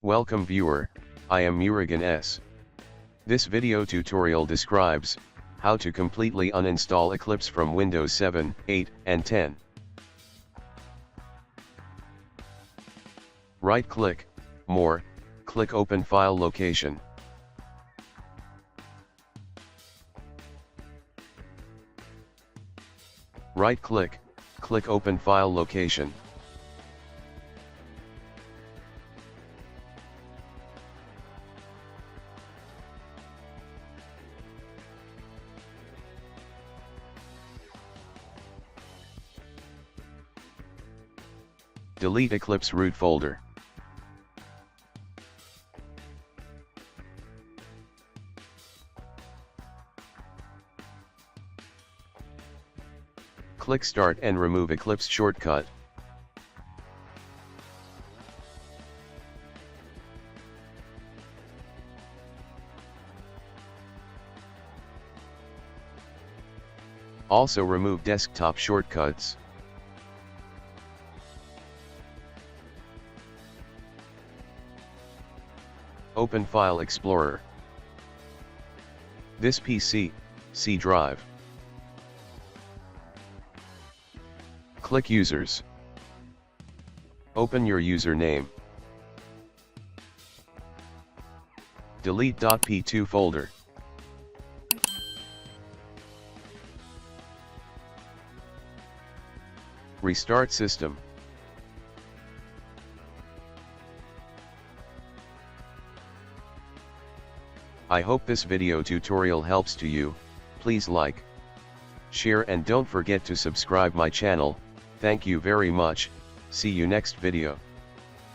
Welcome viewer, I am Murugan S. This video tutorial describes how to completely uninstall Eclipse from Windows 7, 8, and 10. Right-click, More, click Open File Location. Right-click, click Open File Location. Delete Eclipse root folder. Click Start and remove Eclipse shortcut. Also remove desktop shortcuts. Open File Explorer. This PC, C drive. Click Users. Open your username. Delete .p2 folder. Restart system. I hope this video tutorial helps to you. Please like, share and don't forget to subscribe my channel. Thank you very much. See you next video.